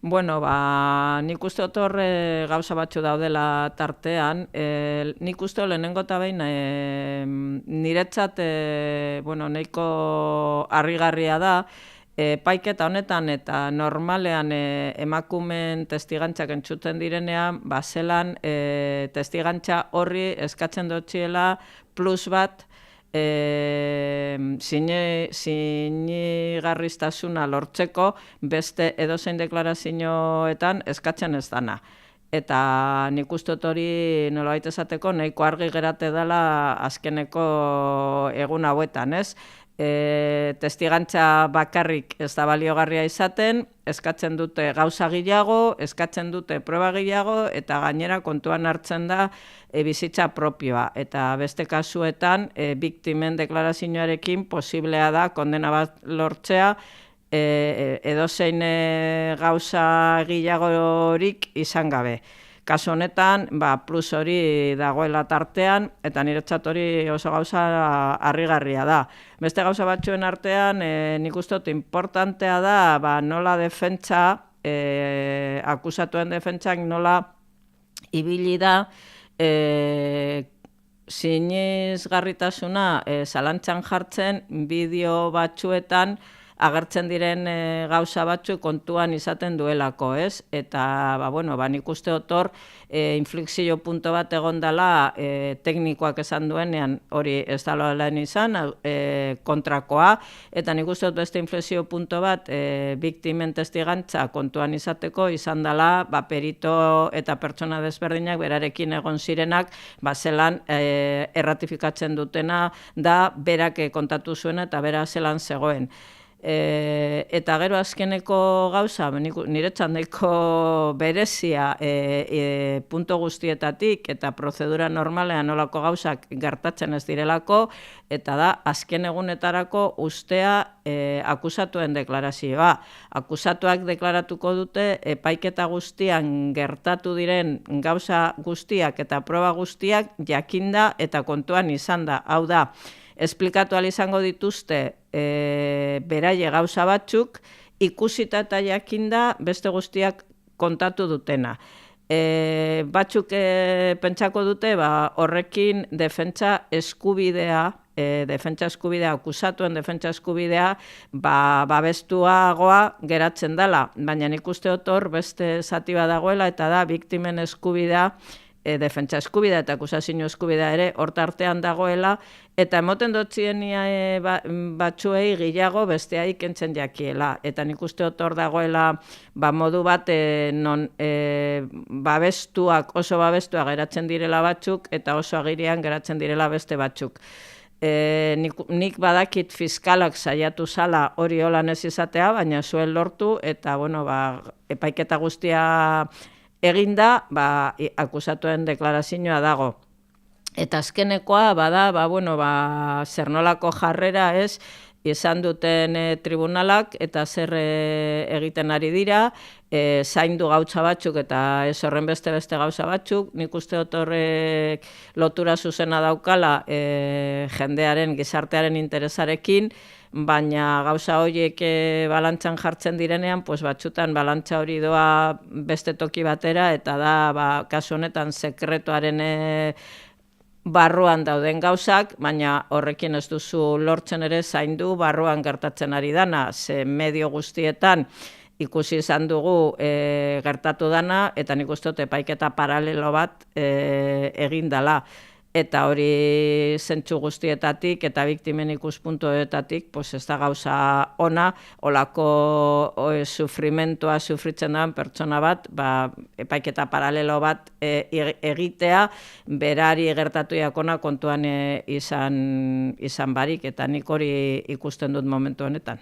Bueno, nik uste dut hor gauza batzu daudela tartean. Nik uste lehenengo eta behin niretzat nahiko harrigarria da, epaiketa honetan eta normalean emakumeen testigantzak entzuten direnean, zelan testigantza horri eskatzen dutxiela plus bat sinigarriztasuna lortzeko beste edozein deklarazioetan eskatzen ez dana. Eta nik uste dut hori nolabait esateko nahiko argi gerate dela azkeneko egun hauetan, ez? Testigantza bakarrik ez da baliogarria izaten, eskatzen dute gauza gehiago, eskatzen dute proba gehiago, eta gainera kontuan hartzen da bizitza propioa. Eta beste kasuetan, biktimen deklarazioarekin posiblea da kondena bat lortzea, edozein gauza gehiagorik izan gabe. Kasu honetan, plus hori dagoela tartean, eta niretzat hori oso gauza harrigarria da. Beste gauza batzuen artean, nik uste dut importantea da, nola defentsa, akusatuen defentsak nola ibili da, sinesgarritasuna zalantzan jartzen bideo batzuetan agertzen diren gauza batzu kontuan izaten duelako, ez? Eta, nik uste dut hor, inflexio punto bat egon dela teknikoak esan duenean hori ez dela lan izan, kontrakoa, eta nik uste dut beste inflexio punto bat biktimen testigantza kontuan izateko izan dela, perito eta pertsona desberdinak berarekin egon zirenak, zelan erratifikatzen dutena da berak kontatu zuena eta bera zelan zegoen. Eta gero azkeneko gauza, niretzat nahiko berezia punto guztietatik eta prozedura normalean nolako gauzak gertatzen ez direlako, eta da azken egunetarako ustea akusatuen deklarazioa. Akusatuak deklaratuko dute epaiketa guztian gertatu diren gauza guztiak eta proba guztiak jakinda eta kontuan izan da. Hau da, esplikatu ahal izango dituzte beraie gauza batzuk, ikusita eta jakinda beste guztiak kontatu dutena. Batzuk pentsako dute horrekin defentsa eskubidea, akusatuen defentsa eskubidea, babestuagoa geratzen dela. Baina nik uste dut hor beste zati bat dagoela eta da biktimen eskubidea, defentsa eskubidea eta akusazio eskubidea ere hortartean dagoela, eta emoten dotzien batzuei gehiago besteai kentzen jakiela. Eta nik uste dut hor dagoela modu bat non oso babestuak geratzen direla batzuk eta oso agirian geratzen direla beste batzuk. Nik badakit fiskalak saiatu zala hori holan ez izatea, baina zuen lortu eta epaiketa guztia eginda, akusatuen deklarazioa dago. Eta azkenekoa bada, zer nolako jarrera ez, izan duten tribunalak eta zer egiten ari dira, zaindu gauza batzuk eta ez horren beste gauza batzuk. Nik uste dut horrek lotura zuzena daukala jendearen, gizartearen interesarekin, baina gauza horiek balantzan jartzen direnean, batzutan balantza hori doa beste toki batera, eta da, kasu honetan sekretuaren barruan dauden gauzak, baina horrekin ez duzu lortzen ere zaindu barruan gertatzen ari dana, ze medio guztietan ikusi izan dugu gertatu dana, eta nik uste dut epaiketa paralelo bat egin dela. Eta hori zentzu guztietatik eta biktimen ikuspuntuetatik ez da gauza ona, olako sufrimentua sufritzen da pertsona bat, epaiketa paralelo bat egitea, berari gertatuak ona kontuan izan barik, eta nik hori ikusten dut momentu honetan.